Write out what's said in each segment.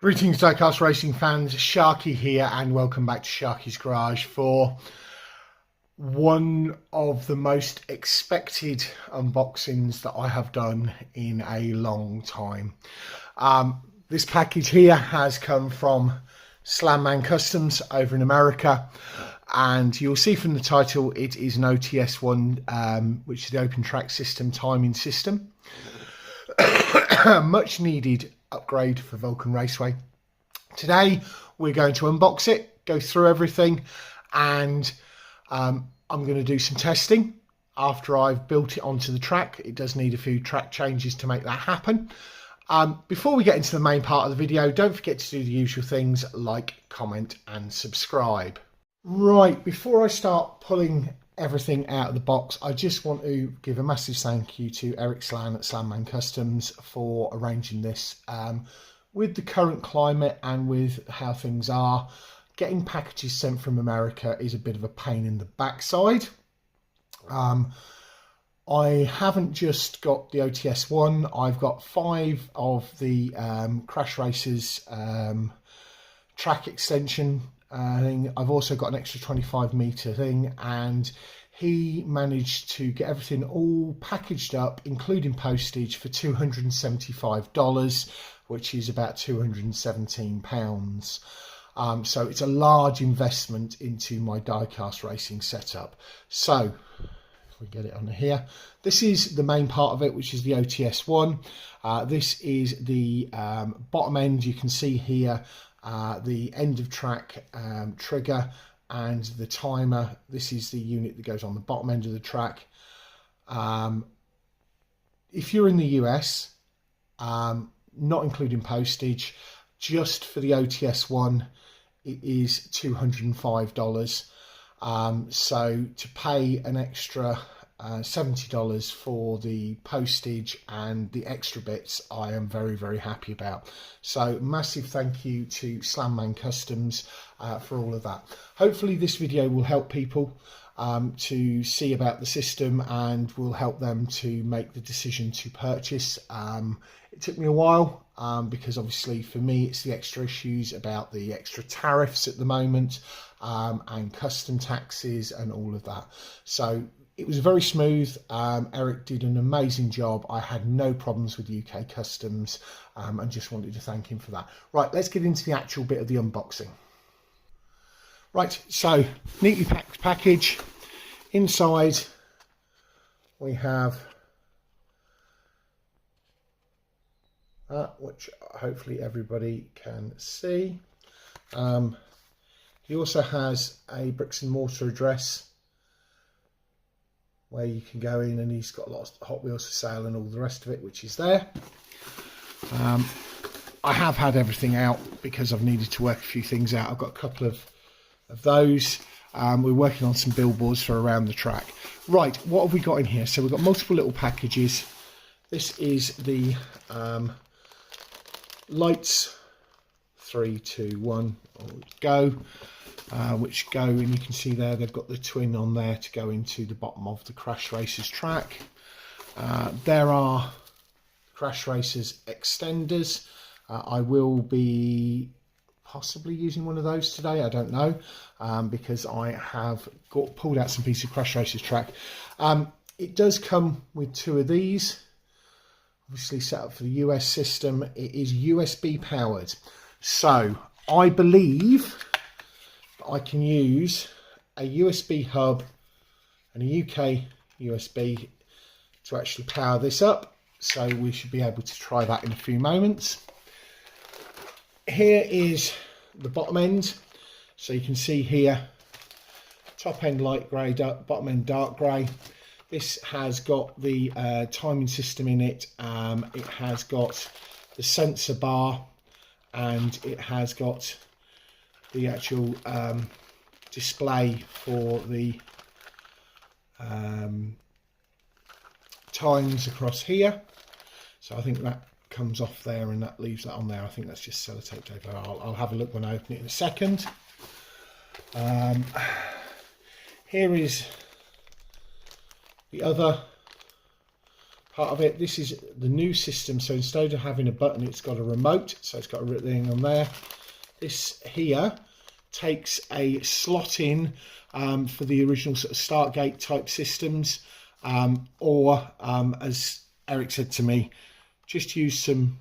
Greetings Diecast Racing fans, Sharky here and welcome back to Sharky's Garage for one of the most expected unboxings that I have done in a long time. This package here has come from Slanman Customs over in America, and you'll see from the title it is an OTS-1, which is the open track system timing system. Much needed upgrade for Vulcan Raceway. Today we're going to unbox it, go through everything, and I'm going to do some testing after I've built it onto the track. It does need a few track changes to make that happen. Before we get into the main part of the video, don't forget to do the usual things like comment and subscribe. Right, before I start pulling everything out of the box, I just want to give a massive thank you to Eric Slan at Slanman Customs for arranging this. With the current climate and with how things are, getting packages sent from America is a bit of a pain in the backside. I haven't just got the OTS-1, I've got 5 of the Crash Racers track extension thing. I've also got an extra 25 meter thing, and he managed to get everything all packaged up including postage for $275, which is about £217. So it's a large investment into my diecast racing setup. So if we get it on here, this is the main part of it, which is the OTS-1. This is the bottom end. You can see here the end of track trigger and the timer. This is the unit that goes on the bottom end of the track. If you're in the US, not including postage, just for the OTS-1 it is $205. So to pay an extra $70 for the postage and the extra bits, I am very, very happy about. So massive thank you to Slanman Customs for all of that. Hopefully this video will help people to see about the system and will help them to make the decision to purchase. It took me a while because obviously for me it's the extra issues about the extra tariffs at the moment and custom taxes and all of that. So it was very smooth. Eric did an amazing job. I had no problems with UK Customs and just wanted to thank him for that. Right, let's get into the actual bit of the unboxing. Right, so neatly packed package. Inside we have which hopefully everybody can see. He also has a bricks and mortar address where you can go in, and he's got lots of Hot Wheels for sale and all the rest of it, which is there. I have had everything out because I've needed to work a few things out. I've got a couple of those. We're working on some billboards for around the track. Right, what have we got in here? So we've got multiple little packages. This is the lights, 3, 2, 1, go. Which go, and you can see there they've got the twin on there to go into the bottom of the Crash Racers track. There are Crash Racers extenders. I will be possibly using one of those today, I don't know, because I have pulled out some pieces of Crash Racers track. It does come with 2 of these, obviously set up for the US system. It is USB powered, so I believe I can use a USB hub and a UK USB to actually power this up, so we should be able to try that in a few moments. Here is the bottom end, so you can see here top end light grey, bottom end dark grey. This has got the timing system in it. It has got the sensor bar, and it has got the actual display for the times across here. So I think that comes off there and that leaves that on there. I think that's just sellotaped over. I'll have a look when I open it in a second. Here is the other part of it. This is the new system, so instead of having a button, it's got a remote, so it's got a thing on there. This here takes a slot in for the original sort of Startgate type systems, or as Eric said to me, just use some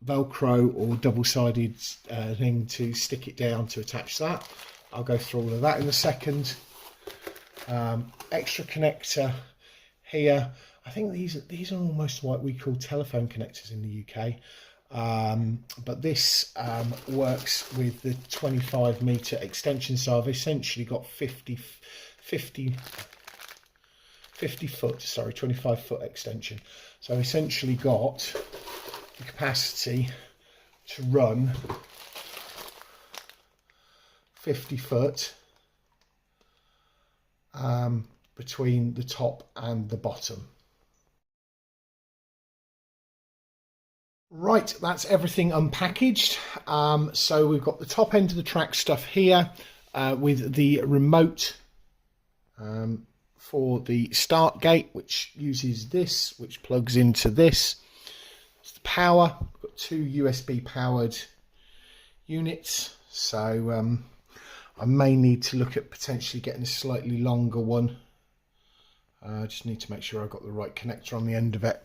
Velcro or double-sided thing to stick it down to attach that. I'll go through all of that in a second. Extra connector here. I think these are almost what we call telephone connectors in the UK. But this works with the 25-meter extension, so I've essentially got 25-foot extension. So I've essentially got the capacity to run 50 foot between the top and the bottom. Right, that's everything unpackaged. So we've got the top end of the track stuff here with the remote for the Startgate, which uses this, which plugs into this. It's the power. We've got 2 USB powered units, so I may need to look at potentially getting a slightly longer one. I just need to make sure I've got the right connector on the end of it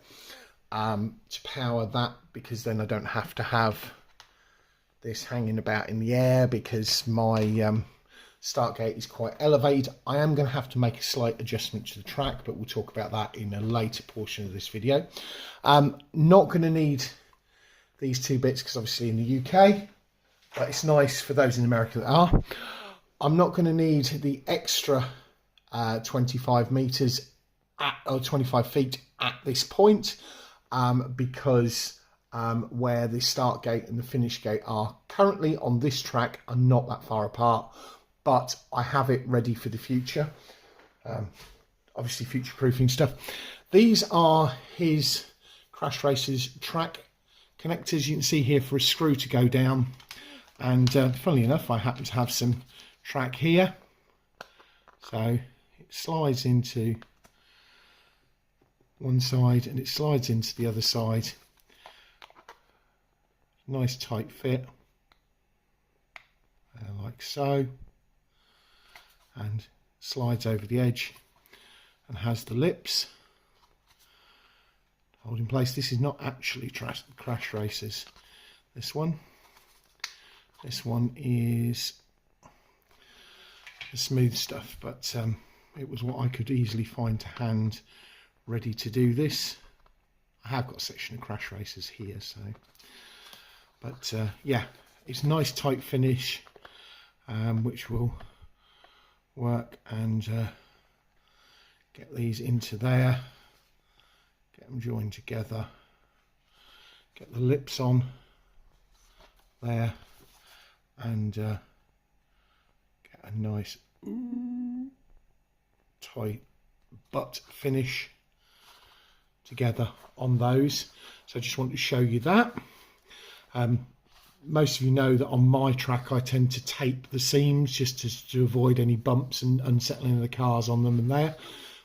to power that, because then I don't have to have this hanging about in the air, because my Startgate is quite elevated. I am going to have to make a slight adjustment to the track, but we'll talk about that in a later portion of this video. Not going to need these 2 bits because obviously in the UK, but it's nice for those in America that are. I'm not going to need the extra 25 meters or 25 feet at this point, because where the start gate and the finish gate are currently on this track are not that far apart, but I have it ready for the future. Obviously future proofing stuff. These are his Crash Racers track connectors. You can see here for a screw to go down, and funnily enough I happen to have some track here, so it slides into one side and it slides into the other side. Nice tight fit, like so, and slides over the edge and has the lips hold in place. This is not actually Crash Racers, this one is the smooth stuff, but it was what I could easily find to hand ready to do this. I have got a section of Crash Racers here, so, but yeah, it's nice tight finish, which will work, and get these into there, get them joined together, get the lips on there, and get a nice tight butt finish together on those. So I just want to show you that. Most of you know that on my track I tend to tape the seams just to avoid any bumps and unsettling of the cars on them and there,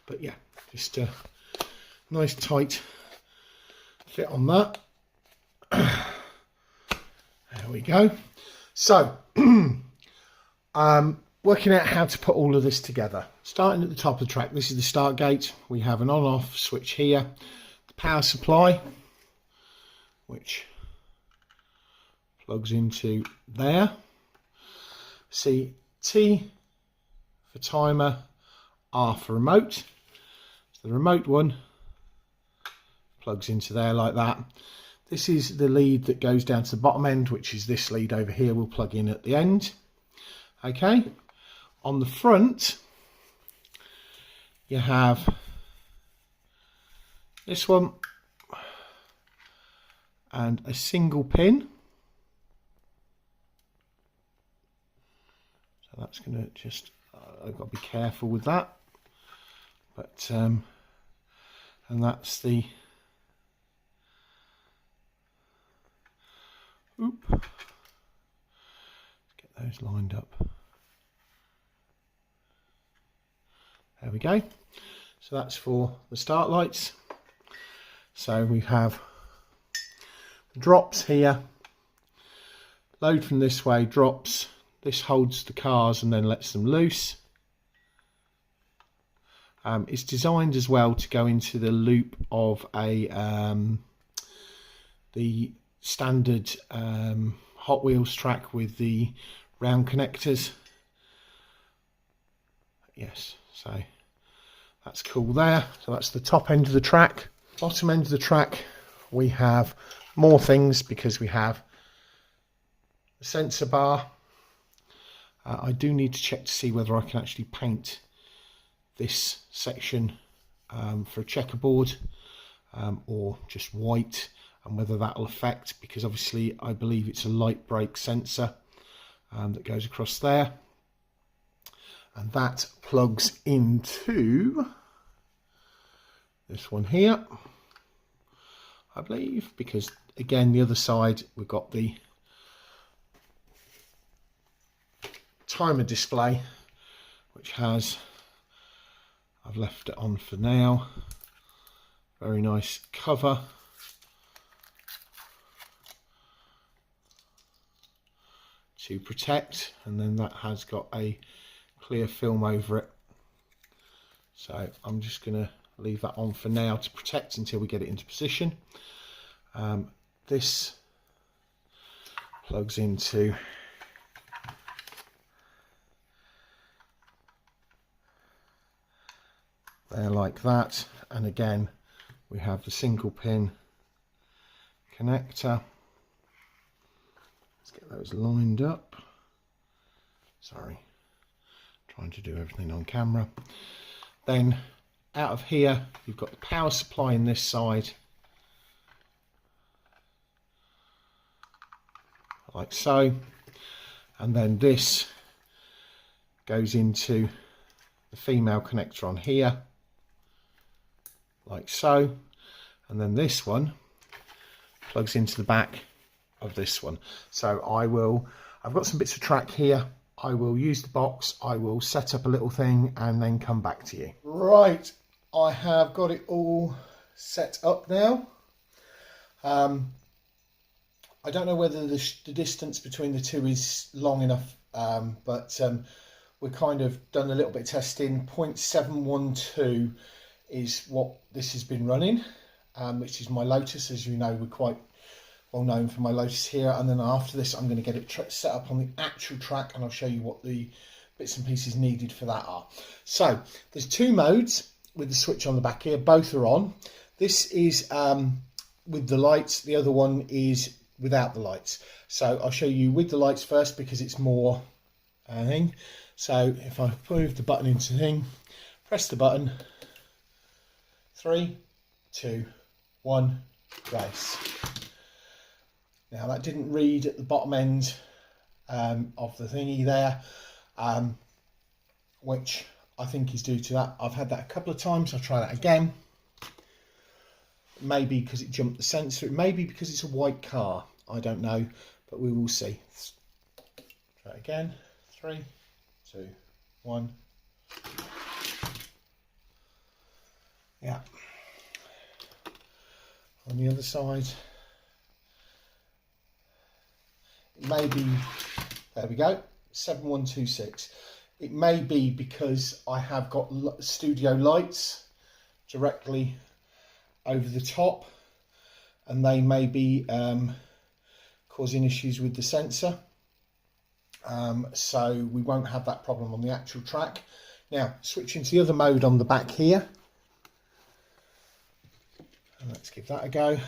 but yeah, just a nice tight fit on that. There we go. So working out how to put all of this together. Starting at the top of the track, this is the start gate. We have an on-off switch here, the power supply, which plugs into there. See, T for timer, R for remote. So the remote one plugs into there like that. This is the lead that goes down to the bottom end, which is this lead over here. We'll plug in at the end. Okay, on the front you have this one and a single pin, so that's going to just I've got to be careful with that, but and that's the those lined up. There we go. So that's for the start lights. So we have drops here, load from this way, drops, this holds the cars and then lets them loose. It's designed as well to go into the loop of the standard Hot Wheels track with the round connectors. Yes, so that's cool there. So that's the top end of the track. Bottom end of the track, we have more things because we have the sensor bar. I do need to check to see whether I can actually paint this section for a checkerboard or just white, and whether that will affect, because obviously I believe it's a light brake sensor that goes across there, and that plugs into this one here, I believe, because again the other side we've got the timer display, which has, I've left it on for now, very nice cover. To protect, and then that has got a clear film over it. So I'm just going to leave that on for now to protect until we get it into position. This plugs into there like that, and again we have the single pin connector. Let's get those lined up. Sorry, trying to do everything on camera. Then out of here you've got the power supply in this side, like so, and then this goes into the female connector on here, like so, and then this one plugs into the back of this one. So I've got some bits of track here. I will use the box, I will set up a little thing and then come back to you. Right, I have got it all set up now. I don't know whether the distance between the two is long enough, but we've kind of done a little bit of testing. 0.712 is what this has been running, which is my Lotus. As you know, we're quite well known for my Lotus here, and then after this I'm going to get it set up on the actual track, and I'll show you what the bits and pieces needed for that are. So there's two modes with the switch on the back here, both are on. This is with the lights, the other one is without the lights. So I'll show you with the lights first because it's more thing. So if I move the button into the thing, press the button, 3, 2, 1, race. Now that didn't read at the bottom end of the thingy there, which I think is due to that. I've had that a couple of times. I'll try that again. Maybe because it jumped the sensor. It may be because it's a white car. I don't know, but we will see. Try it again. 3, 2, 1. Yeah. On the other side, it may be, there we go, 7126. It may be because I have got studio lights directly over the top, and they may be causing issues with the sensor. So we won't have that problem on the actual track. Now, switching to the other mode on the back here. And let's give that a go.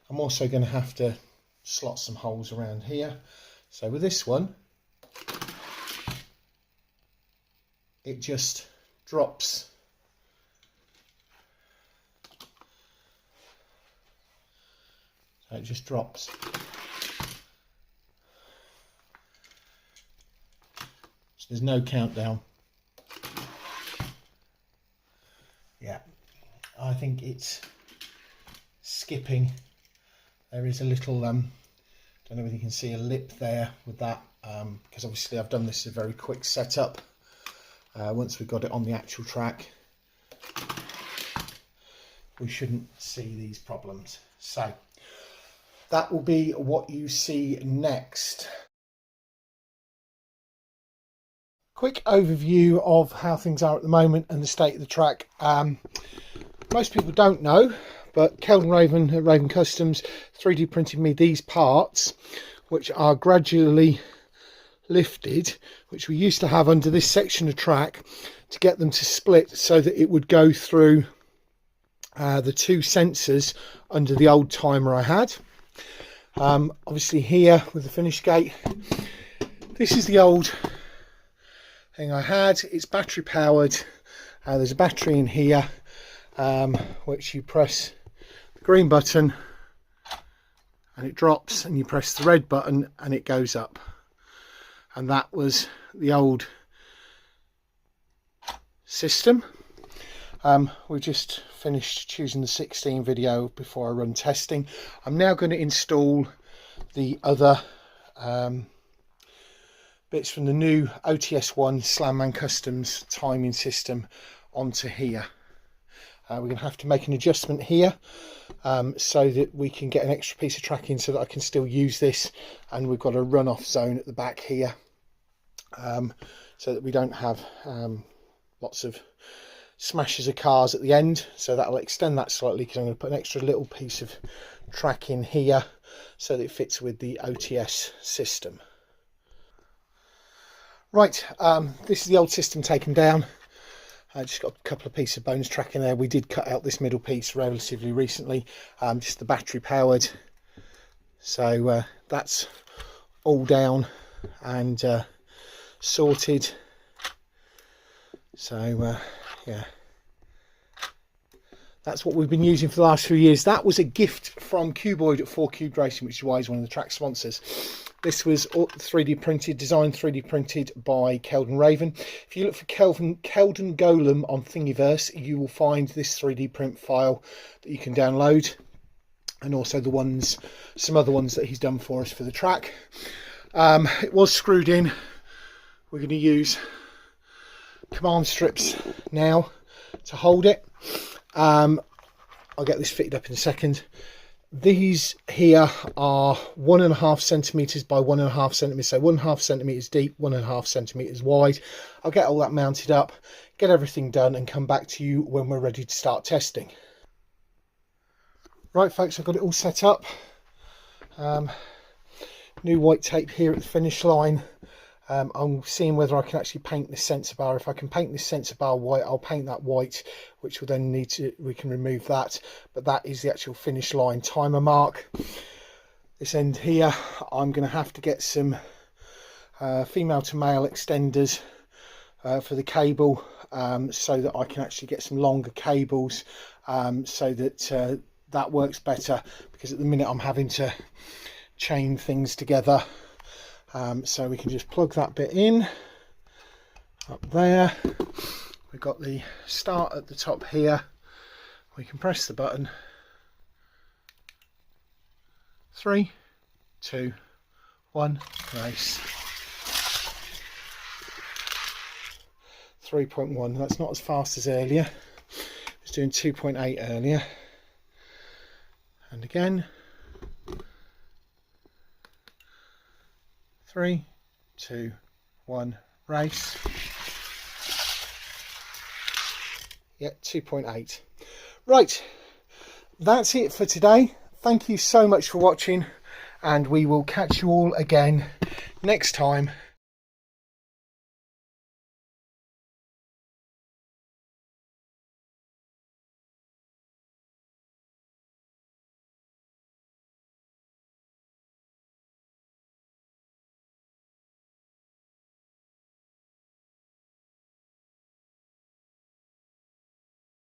I'm also going to have to slot some holes around here. So with this one, it just drops. So it just drops. So there's no countdown. Yeah, I think it's skipping. There is a little, don't know whether you can see a lip there with that, because obviously I've done this a very quick setup. Once we've got it on the actual track, we shouldn't see these problems. So that will be what you see next. Quick overview of how things are at the moment and the state of the track. Most people don't know, but Kelvin Raven at Raven Customs 3D printed me these parts, which are gradually lifted, which we used to have under this section of track, to get them to split so that it would go through the two sensors under the old timer I had. Obviously here with the finish gate, this is the old thing I had. It's battery powered. There's a battery in here, which you press the green button and it drops, and you press the red button and it goes up. And that was the old system. We just finished choosing the 16 video before I run testing. I'm now going to install the other bits from the new OTS-1 Slanman Customs timing system onto here. We're going to have to make an adjustment here so that we can get an extra piece of tracking so that I can still use this, and we've got a runoff zone at the back here, so that we don't have lots of smashes of cars at the end. So that'll extend that slightly, because I'm going to put an extra little piece of track in here so that it fits with the OTS system. Right, this is the old system taken down. I just got a couple of pieces of bonus track in there. We did cut out this middle piece relatively recently, just the battery powered. So that's all down and sorted. So yeah, that's what we've been using for the last few years. That was a gift from Cuboid at 4 Cubed Racing, which is why he's one of the track sponsors. This was 3D printed, designed 3D printed by Kelvin Raven. If you look for Kelvin Golem on Thingiverse, you will find this 3D print file that you can download, and also the ones, some other ones that he's done for us for the track. It was screwed in. We're going to use command strips now to hold it. I'll get this fitted up in a second. These here are 1.5 centimeters by 1.5 centimeters, so 1.5 centimeters deep, 1.5 centimeters wide. I'll get all that mounted up, get everything done, and come back to you when we're ready to start testing. Right folks, I've got it all set up. New white tape here at the finish line. I'm seeing whether I can actually paint this sensor bar. If I can paint this sensor bar white, I'll paint that white, which will then need to, we can remove that. But that is the actual finish line timer mark. This end here, I'm going to have to get some female to male extenders for the cable, so that I can actually get some longer cables, so that that works better, because at the minute I'm having to chain things together. So we can just plug that bit in up there. We've got the start at the top here. We can press the button. 3, 2, 1, race. 3.1. That's not as fast as earlier. I was doing 2.8 earlier. And again. 3, 2, 1, race. Yeah, 2.8. Right, that's it for today. Thank you so much for watching, and we will catch you all again next time.